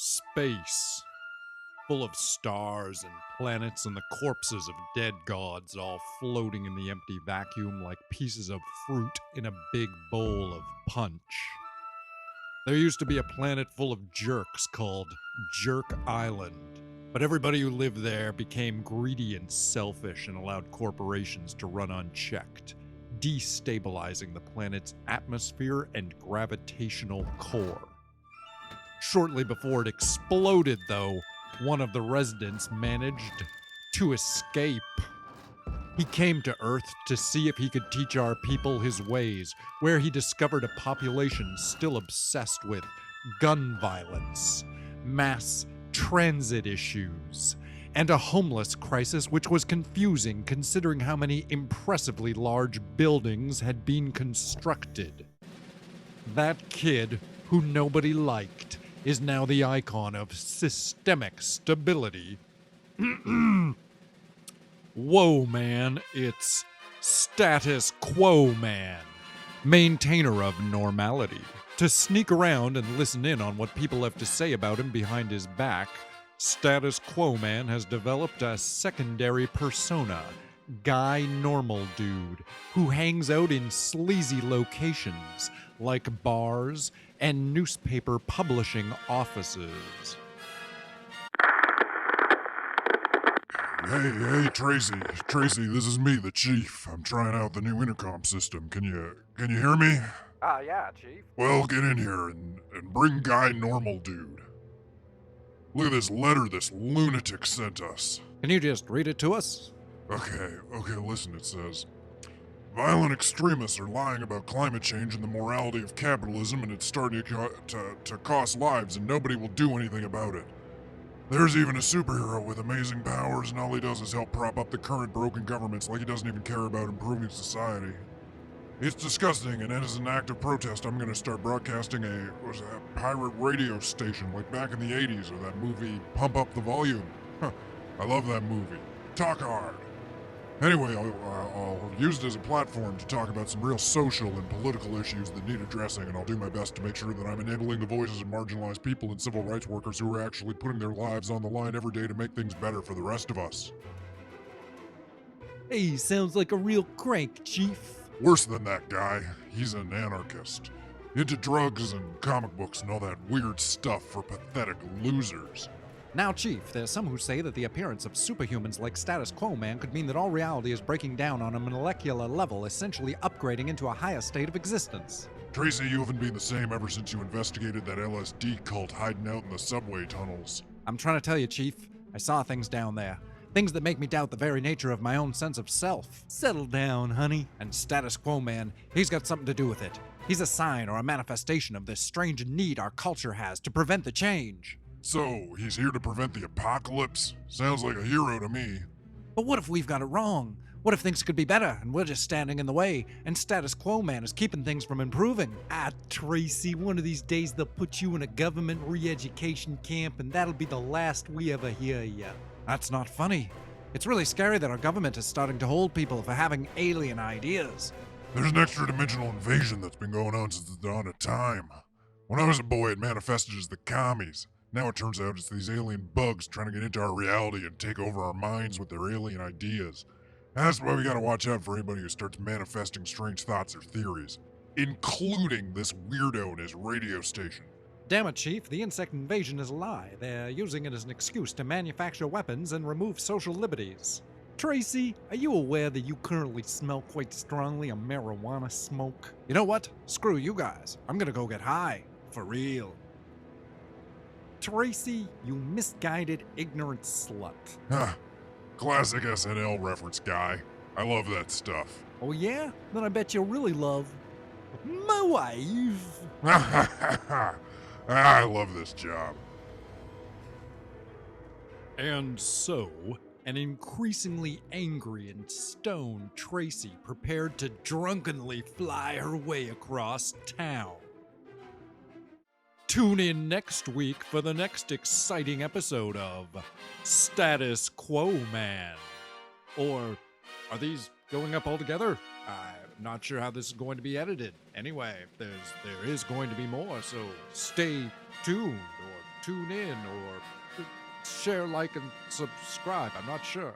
Space, full of stars and planets and the corpses of dead gods all floating in the empty vacuum like pieces of fruit in a big bowl of punch. There used to be a planet full of jerks called Jerk Island, but everybody who lived there became greedy and selfish and allowed corporations to run unchecked, destabilizing the planet's atmosphere and gravitational core. Shortly before it exploded, though, one of the residents managed to escape. He came to Earth to see if he could teach our people his ways, where he discovered a population still obsessed with gun violence, mass transit issues, and a homeless crisis which was confusing considering how many impressively large buildings had been constructed. That kid, who nobody liked, is now the icon of systemic stability. Whoa, man, it's Status Quo Man, maintainer of normality. To sneak around and listen in on what people have to say about him behind his back, Status Quo Man has developed a secondary persona, Guy Normal Dude, who hangs out in sleazy locations like bars and newspaper publishing offices. Hey, Tracy, this is me, the Chief. I'm trying out the new intercom system. Can you hear me? Yeah, Chief. Well, get in here and bring Guy Normal Dude. Look at this letter this lunatic sent us. Can you just read it to us? Okay, listen, it says, violent extremists are lying about climate change and the morality of capitalism, and it's starting to cost lives, and nobody will do anything about it. There's even a superhero with amazing powers, and all he does is help prop up the current broken governments like he doesn't even care about improving society. It's disgusting, and as an act of protest, I'm gonna start broadcasting a pirate radio station like back in the 80s, or that movie Pump Up the Volume. I love that movie. Talk hard. Anyway, I'll use it as a platform to talk about some real social and political issues that need addressing, and I'll do my best to make sure that I'm enabling the voices of marginalized people and civil rights workers who are actually putting their lives on the line every day to make things better for the rest of us. Hey, sounds like a real crank, Chief. Worse than that guy, he's an anarchist. Into drugs and comic books and all that weird stuff for pathetic losers. Now, Chief, there's some who say that the appearance of superhumans like Status Quo Man could mean that all reality is breaking down on a molecular level, essentially upgrading into a higher state of existence. Tracy, you haven't been the same ever since you investigated that LSD cult hiding out in the subway tunnels. I'm trying to tell you, Chief, I saw things down there. Things that make me doubt the very nature of my own sense of self. Settle down, honey. And Status Quo Man, he's got something to do with it. He's a sign or a manifestation of this strange need our culture has to prevent the change. So, he's here to prevent the apocalypse? Sounds like a hero to me. But what if we've got it wrong? What if things could be better and we're just standing in the way and Status Quo Man is keeping things from improving? Tracy, one of these days they'll put you in a government re-education camp and that'll be the last we ever hear ya. That's not funny. It's really scary that our government is starting to hold people for having alien ideas. There's an extra-dimensional invasion that's been going on since the dawn of time. When I was a boy, it manifested as the commies. Now it turns out it's these alien bugs trying to get into our reality and take over our minds with their alien ideas. And that's why we gotta watch out for anybody who starts manifesting strange thoughts or theories, including this weirdo in his radio station. Damn it, Chief, the insect invasion is a lie. They're using it as an excuse to manufacture weapons and remove social liberties. Tracy, are you aware that you currently smell quite strongly of marijuana smoke? You know what? Screw you guys. I'm gonna go get high. For real. Tracy, you misguided, ignorant slut. Huh. Classic SNL reference, guy. I love that stuff. Oh yeah? Then I bet you'll really love my wife. I love this job. And so, an increasingly angry and stoned Tracy prepared to drunkenly fly her way across town. Tune in next week for the next exciting episode of Status Quo Man. Or are these going up all together? I'm not sure how this is going to be edited. Anyway, there is going to be more, so stay tuned, or tune in or share, like, and subscribe. I'm not sure.